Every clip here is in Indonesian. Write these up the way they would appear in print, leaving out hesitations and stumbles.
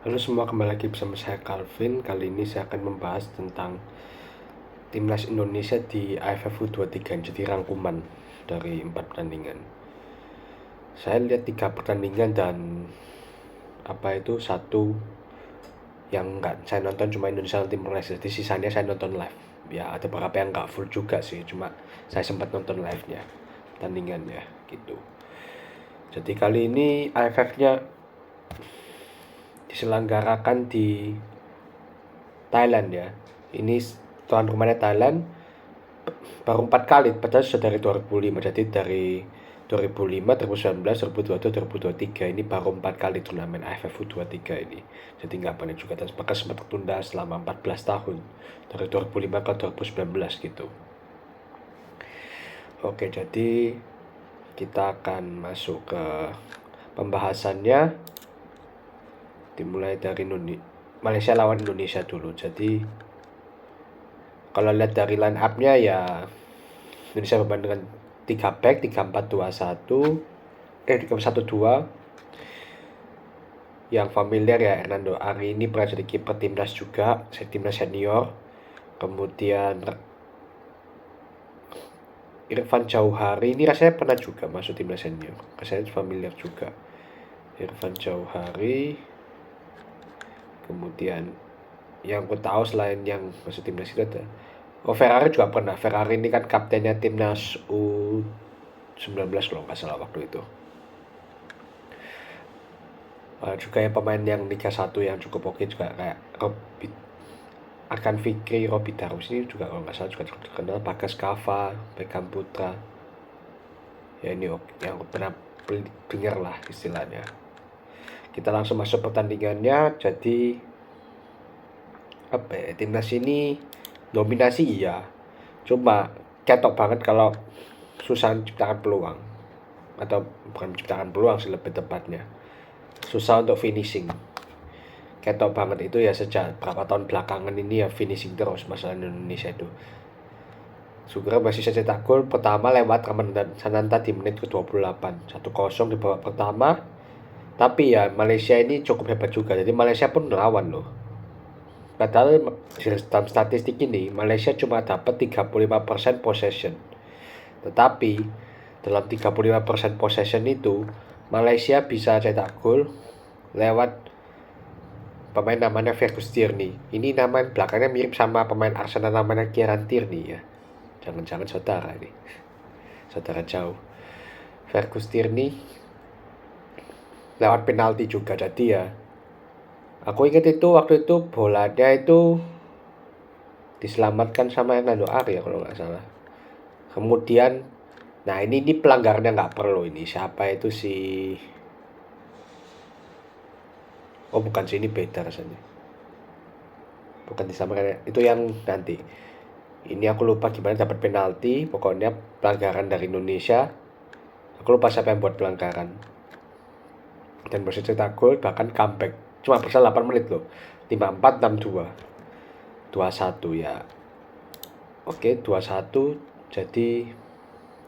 Halo semua, kembali lagi bersama saya Calvin. Kali ini saya akan membahas tentang Timnas Indonesia di AFF U23, jadi rangkuman dari 4 pertandingan. Saya lihat 3 pertandingan dan satu yang nggak saya nonton cuma Indonesia dan Timor Leste, jadi sisanya saya nonton live. Ya ada beberapa yang nggak full juga sih, cuma saya sempat nonton live-nya, pertandingannya gitu. Jadi kali ini AFF-nya diselenggarakan di Thailand ya. Ini tuan rumahnya Thailand, baru 4 kali, padahal sudah dari 2005. Jadi dari 2005, 2019, 2022, 2023 ini baru 4 kali turnamen AFF U23 ini. Jadi nggak banyak juga, dan bahkan sempat tertunda selama 14 tahun dari 2005 ke 2019 gitu. Oke, jadi kita akan masuk ke pembahasannya, dimulai dari Malaysia lawan Indonesia dulu. Jadi kalau lihat dari line up-nya ya, Indonesia bermain dengan 3 back, 3-4-2-1, 3-1-2. Yang familiar ya, Hernando Ari ini pernah jadi kiper timnas juga, timnas senior. Kemudian Irfan Jauhari ini rasanya pernah juga masuk timnas senior, rasanya familiar juga. Irfan Jauhari. Kemudian yang aku tahu selain yang masuk timnas itu ada Ferrari juga pernah. Ferrari ini kan kaptennya timnas U19 kalau nggak salah waktu itu. Juga ya pemain yang Liga 1 yang cukup oke juga, kayak Arkan Fikri, Robi Darus ini juga kalau nggak salah juga cukup terkenal. Bagas Kava, Beckham Putra, ya ini yang pernah dengar lah istilahnya. Kita langsung masuk pertandingannya. Jadi timnas ini dominasi iya, cuma ketok banget kalau susah menciptakan peluang, atau bukan menciptakan peluang sih lebih tepatnya, susah untuk finishing. Ketok banget itu ya sejak berapa tahun belakangan ini ya, finishing terus masalah Indonesia itu. Sugera masih saja cetak gol pertama lewat Ramadan Sananta di menit ke-28, 1-0 di babak pertama. Tapi ya Malaysia ini cukup hebat juga, jadi Malaysia pun melawan loh. Padahal dalam statistik ini Malaysia cuma dapat 35% possession. Tetapi dalam 35% possession itu Malaysia bisa cetak gol lewat pemain namanya Fergus Tierney. Ini nama belakangnya mirip sama pemain Arsenal namanya Kieran Tierney ya. Jangan-jangan saudara ini. Saudara jauh. Fergus Tierney lewat penalti juga. Jadi ya, aku ingat itu waktu itu bolanya itu diselamatkan sama Hernando Ari ya kalau nggak salah. Kemudian, nah ini pelanggarnya nggak perlu ini. Siapa itu si? Oh bukan sih, ini beda rasanya. Bukan disamakan, itu yang nanti. Ini aku lupa gimana dapat penalti. Pokoknya pelanggaran dari Indonesia. Aku lupa siapa yang buat pelanggaran. Dan berhasil cetak gol, bahkan comeback. Cuma bersalah 8 menit loh. 5-4, 6-2. 2-1 ya. Oke, 2-1. Jadi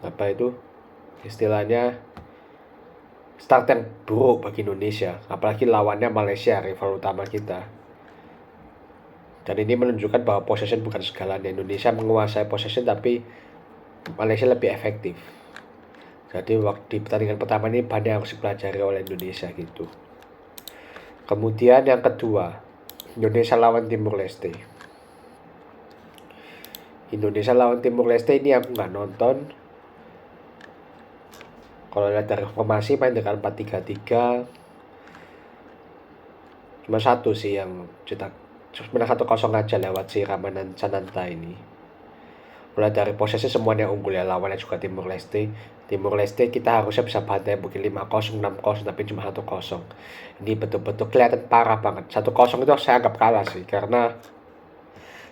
apa itu istilahnya, start yang buruk bagi Indonesia, apalagi lawannya Malaysia, rival utama kita. Dan ini menunjukkan bahwa possession bukan segalanya. Indonesia menguasai possession tapi Malaysia lebih efektif. Jadi waktu di pertandingan pertama ini banyak yang harus dipelajari oleh Indonesia gitu. Kemudian yang kedua, Indonesia lawan Timur Leste. Indonesia lawan Timur Leste ini aku nggak nonton. Kalau lihat dari formasi main dengan 4-3-3, cuma satu sih yang cetak, sebenarnya 1-0 aja lewat si Ramadan Sananta ini. Mulai dari posisi semuanya unggul ya, lawannya juga Timur Leste. Timur Leste kita harusnya bisa bantai mungkin 5-0, 6-0, tapi cuma 1-0. Ini betul-betul kelihatan parah banget. 1-0 itu saya anggap kalah sih, karena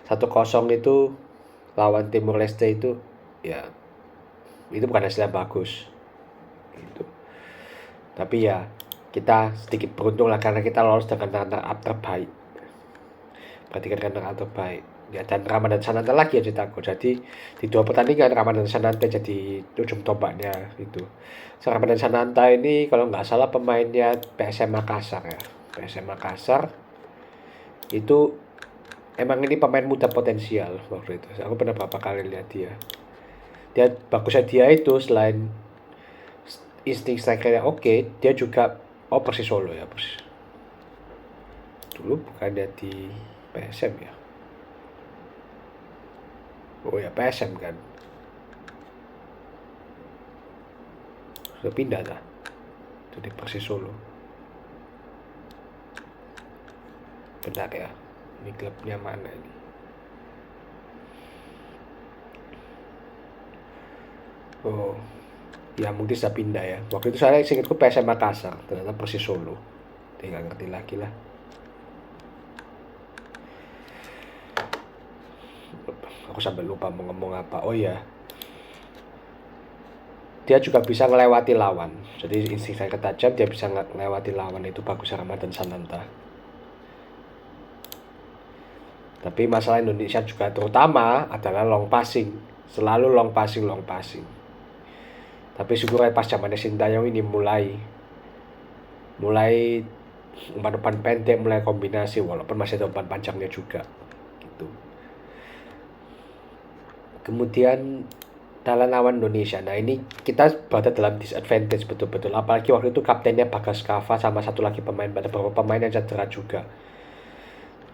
1-0 itu lawan Timur Leste itu ya, itu bukan hasil yang bagus gitu. Tapi ya kita sedikit beruntung lah karena kita lolos dengan runner up terbaik. Perhatikan runner up terbaik ya, dan Ramadan Sananta lagi yang cetak gol. Jadi di 2 pertandingan Ramadan Sananta jadi ujung tombaknya gitu. Ramadan Sananta ini kalau nggak salah pemainnya PSM Makassar ya. PSM Makassar itu emang ini pemain muda potensial waktu itu. Aku pernah beberapa kali lihat dia. Bagusnya dia itu selain insting strikernya oke, dia juga Persis Solo ya, dulu bukannya di PSM ya. Oh ya PSM kan. Sudah pindah lah. Itu di Persis Solo. Benar ya. Ini klubnya mana ini? Oh, ya mungkin sudah pindah ya. Waktu itu saya ingatku PSM Makassar, ternyata Persis Solo. Dia nggak ngerti lagi lah. Aku sampai lupa mau ngomong apa. Oh ya, dia juga bisa melewati lawan. Jadi insting saya tajam, dia bisa melewati lawan, itu bagus Ramadan Sananta. Tapi masalah Indonesia juga terutama adalah long passing. Selalu long passing. Tapi syukur pas zamannya Sintayong ini mulai umpan pendek, mulai kombinasi, walaupun masih ada umpan panjangnya juga gitu. Kemudian dalam lawan Indonesia, nah ini kita berada dalam disadvantage betul-betul, apalagi waktu itu kaptennya Bagas Kava sama satu lagi ada beberapa pemain yang cedera juga,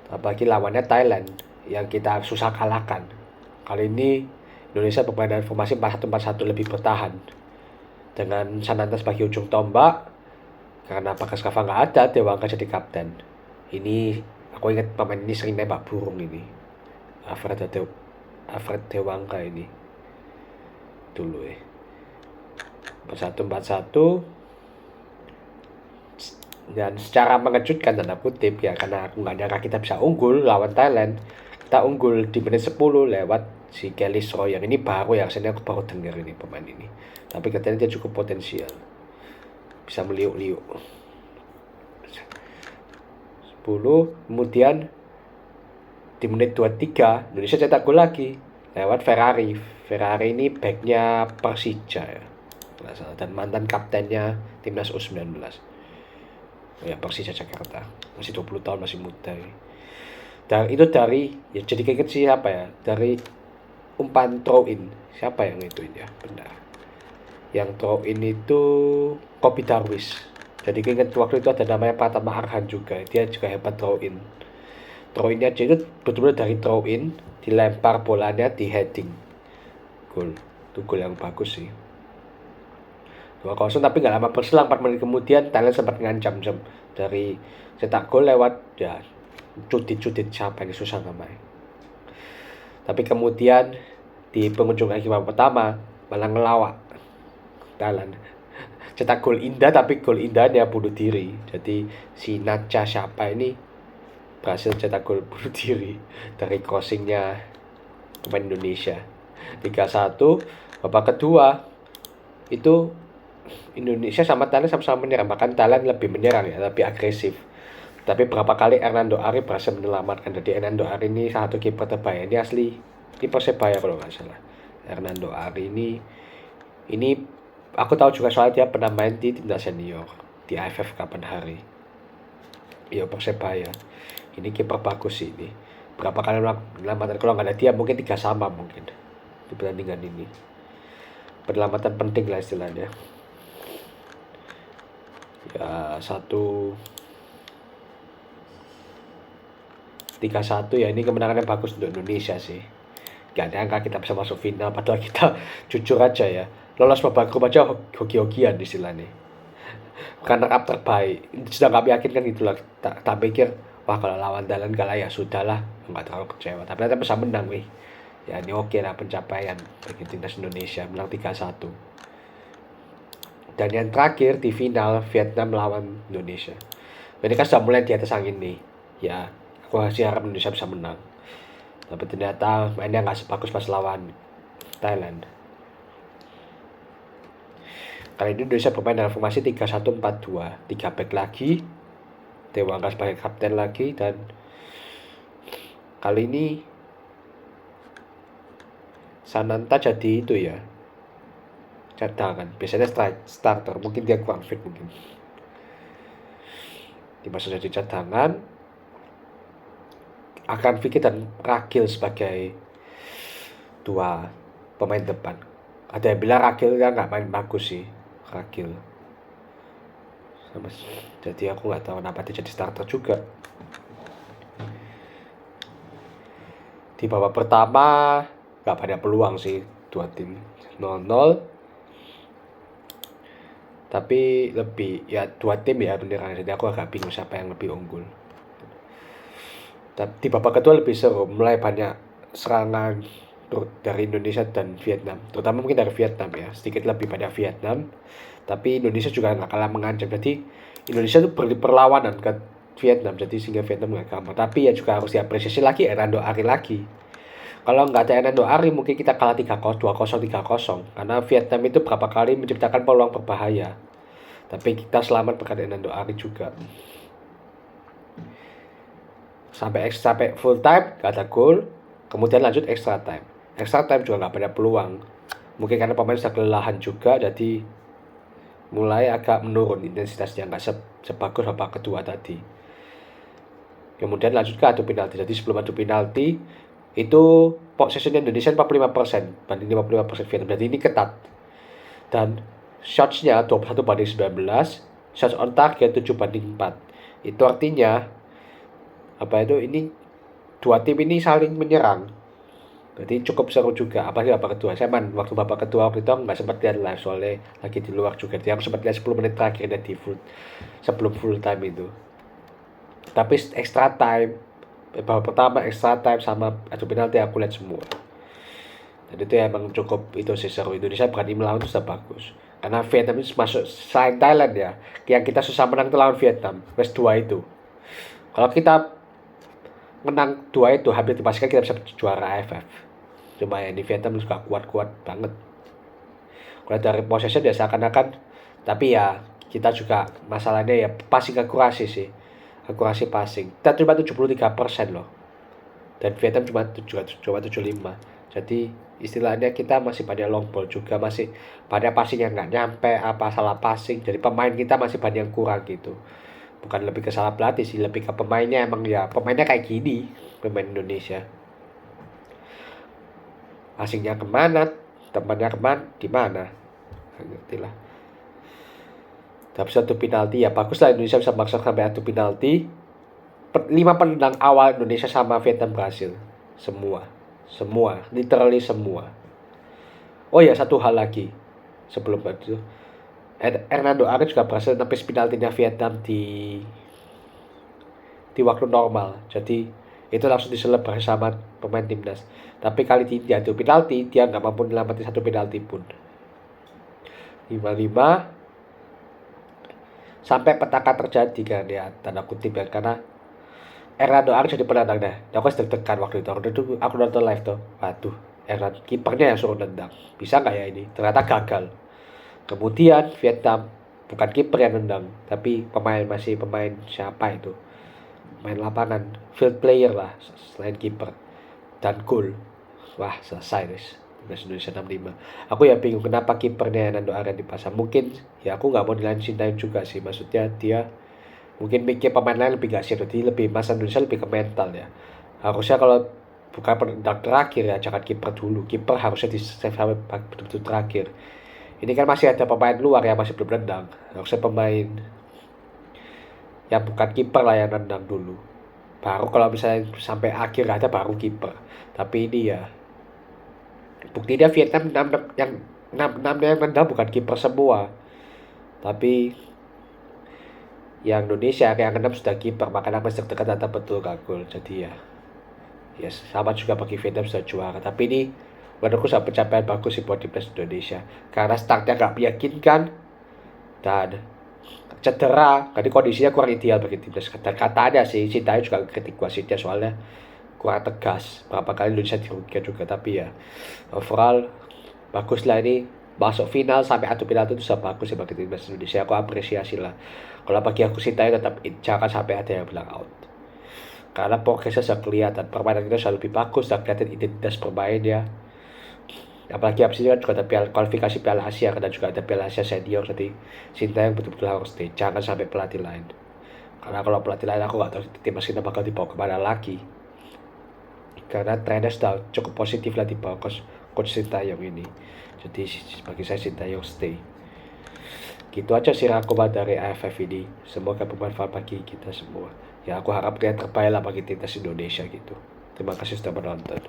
apalagi lawannya Thailand yang kita susah kalahkan. Kali ini Indonesia bermain dengan formasi 4-1-4-1, lebih bertahan dengan Sananta sebagai ujung tombak. Karena Bagas Kava nggak ada, Dewangga jadi kapten. Ini aku ingat pemain ini sering nembak burung ini, Alfred Dewangga ini dulu ya. 4-1-4-1 dan secara mengejutkan tanda kutip ya, karena aku nggak nyangka kita bisa unggul lawan Thailand. Kita unggul di menit 10 lewat si Kelly Sroy, yang ini baru ya, aku baru dengar ini pemain ini, tapi katanya dia cukup potensial, bisa meliuk-liuk. 10 kemudian di menit 23 Indonesia cetak gol lagi lewat Ferrari ini backnya Persija ya, dan mantan kaptennya timnas U19 ya, Persija Jakarta, masih 20 tahun, masih muda ya. Dan itu dari ya, jadi keinget siapa ya, dari umpan throw in, siapa yang itu ya, benar, yang throw in itu Kopi Darwis. Jadi keinget waktu itu ada namanya Pratama Arhan juga, dia juga hebat throw in. Throw innya aja itu betul-betul dari throw in, dilempar bolanya, di heading gol. Itu gol yang bagus sih. 2-0, tapi nggak lama berselang 4 menit kemudian Thailand sempat ngancam dari cetak gol lewat ya Cudit siapa ini, susah namanya. Tapi kemudian di penghujung akhir babak pertama malah ngelawak Thailand, cetak gol indah, tapi gol indahnya bunuh diri. Jadi si Nacha siapa ini berhasil cetak gol bunuh diri dari crossingnya pemain Indonesia. 3-1. Babak kedua itu Indonesia sama Thailand sama-sama menyerang, bahkan Thailand lebih menyerang ya, lebih agresif. Tapi berapa kali Hernando Ari berhasil menyelamatkan. Jadi Hernando Ari ini salah satu kiper terbaik, ini asli di Persebaya kalau nggak salah. Hernando Ari ini aku tahu juga soalnya dia pernah main di timnas senior di AFF kapan hari. Iya Persebaya. Ini kiper bagus sih ini. Berapa kali penyelamatan, kalau nggak ada dia mungkin 3 sama mungkin di pertandingan ini. Penyelamatan penting lah istilahnya. Ya 3-1 ya, ini kemenangan yang bagus untuk Indonesia sih. Gak nyangka kita bisa masuk final, padahal kita jujur aja ya, lolos babak grup aja hoki-hokian istilahnya. Karena up terbaik, sudah gak meyakinkan gitu lah. Tak pikir, wah kalau lawan Thailand kalah ya sudahlah, nggak terlalu kecewa. Tapi ternyata bisa menang wih. Ya ini oke lah pencapaian bagi timnas Indonesia, menang 3-1. Dan yang terakhir di final Vietnam lawan Indonesia. Ini kan sudah mulai di atas angin nih. Ya, aku masih harap Indonesia bisa menang. Tapi ternyata mainnya nggak sebagus pas lawan Thailand. Kali ini Indonesia bermain dalam formasi 3-1-4-2, 3 back lagi, Dewangga sebagai kapten lagi, dan kali ini Sananta jadi itu ya, cadangan. Biasanya starter, mungkin dia kurang fit mungkin. di masa jadi cadangan, akan Vicky dan Ragil sebagai dua pemain depan. Ada yang bilang Ragil ya nggak main bagus sih, Ragil. Jadi aku nggak tahu kenapa dia jadi starter juga. Di babak pertama nggak banyak peluang sih, dua tim 0-0. Tapi lebih ya dua tim ya beneran, jadi aku agak bingung siapa yang lebih unggul. Di babak kedua lebih seru, mulai banyak serangan dari Indonesia dan Vietnam, terutama mungkin dari Vietnam ya, sedikit lebih pada Vietnam, tapi Indonesia juga nggak kalah mengancam. Jadi Indonesia tuh berlawanan ke Vietnam, jadi sehingga Vietnam nggak gampang. Tapi ya juga harus diapresiasi lagi Hernando Ari lagi. Kalau nggak ada Hernando Ari mungkin kita kalah 3-0, 2-0, 3-0, karena Vietnam itu berapa kali menciptakan peluang berbahaya, tapi kita selamat berkat Hernando Ari juga. Sampai full time gak ada gol, kemudian lanjut extra time juga nggak banyak peluang, mungkin karena pemain sudah kelelahan juga, jadi mulai agak menurun intensitasnya, nggak sebagus babak kedua tadi. Kemudian lanjut ke adu penalti. Jadi sebelum adu penalti itu possession Indonesia 45% banding 55% Vietnam, jadi ini ketat. Dan shots-nya 21-19, shots on target 7-4. Itu artinya ini dua tim ini saling menyerang, jadi cukup seru juga. Apalagi babak kedua, saya waktu babak kedua waktu itu nggak sempat lihat live soalnya lagi di luar juga, dia sempat lihat 10 menit terakhir di sebelum full time itu. Tapi extra time, babak pertama extra time sama adu penalti aku lihat semua, dan itu emang cukup itu sih seru. Indonesia berani melawan itu sudah bagus, karena Vietnam itu masuk selain Thailand ya, yang kita susah menang itu lawan Vietnam, West 2 itu. Kalau kita menang 2 itu hampir dipastikan kita bisa juara AFF. Cuma ya di Vietnam juga kuat-kuat banget. Kalau dari possession ya seakan-akan, tapi ya kita juga masalahnya ya passing akurasi sih. Akurasi passing. Kita cuma 73% loh. Dan Vietnam cuma 75. Jadi istilahnya kita masih pada long ball juga, masih pada passing yang nggak nyampe, apa salah passing. Jadi pemain kita masih banyak yang kurang gitu. Bukan lebih ke salah pelatih sih, lebih ke pemainnya. Emang ya pemainnya kayak gini, pemain Indonesia. Asingnya kemana, temannya kemana, di mana, ngerti lah. Tapi satu penalti ya bagus lah, Indonesia bisa maksa sampai adu penalti. 5 penendang awal Indonesia sama Vietnam berhasil, semua, literally semua. Oh ya, satu hal lagi sebelum itu, Hernando Ari juga berhasil nepis penaltinya Vietnam di waktu normal. Jadi itu langsung diselebrasi sama pemain timnas. Tapi kali ini dia adu penalti, dia nggak mampu menyelamatkan satu penalti pun. 5-5 sampai petaka terjadi kan ya, tanda kutip ya, karena Hernando Ari jadi penendang dah. Aku deg-degan waktu itu. Aku nonton live tuh. Waduh, Hernando kipernya yang suruh nendang. Bisa nggak ya ini? Ternyata gagal. Kemudian Vietnam bukan kiper yang nendang, tapi pemain siapa itu? Main lapangan, field player lah selain kiper, dan gol. Wah, selesai guys. Timnas Indonesia 65. Aku ya bingung kenapa kipernya Hernando Ari dipasang. Mungkin ya aku nggak mau dilain Sintayong juga sih. Maksudnya dia mungkin mikir pemain lain lebih gak siap, jadi lebih masa Indonesia lebih ke mental ya. Harusnya kalau bukan penendang terakhir ya, jangan kiper dulu. Kiper harusnya di save sampai betul-betul terakhir. Ini kan masih ada pemain luar yang masih belum nendang. Harusnya pemain yang bukan kiper lah yang nendang dulu. Baru kalau misalnya sampai akhir ada baru kiper. Tapi ini ya buktinya Vietnam yang 6 yang nendang bukan kiper semua. Tapi yang Indonesia yang 6 sudah kiper, makanya masih dekat ada betul gol. Jadi ya sama juga bagi Vietnam sudah juara. Tapi ini menurutku sudah pencapaian bagus sih buat timnas Indonesia, karena startnya gak meyakinkan dan cedera, jadi kondisinya kurang ideal bagi timnas. Dan katanya sih Sintayong juga kritik wasitnya soalnya kurang tegas, berapa kali Indonesia dirugikan juga. Tapi ya overall bagus lah, ini masuk final sampai adu penalti itu sudah bagus sih bagi timnas Indonesia. Aku apresiasi lah. Kalau bagi aku Sintayong tetap jangan sampai ada yang bilang out, karena progresnya sudah kelihatan, permainan kita sudah lebih bagus, sudah kelihatan identitas bermain ya. Apalagi abis ini kan juga ada kualifikasi Piala Asia, dan juga ada Piala Asia senior, jadi Sintayong betul-betul harus stay, jangan sampai pelatih lain. Karena kalau pelatih lain aku nggak tahu timnas kita bakal dibawa kemana lagi. Karena trennya sudah cukup positif lah di bawah coach Sintayong ini. Jadi bagi saya Sintayong stay. Gitu aja sih rangkuman dari AFF ini. Semoga bermanfaat bagi kita semua. Ya aku harap yang terbaik lah bagi timnas Indonesia gitu. Terima kasih sudah menonton.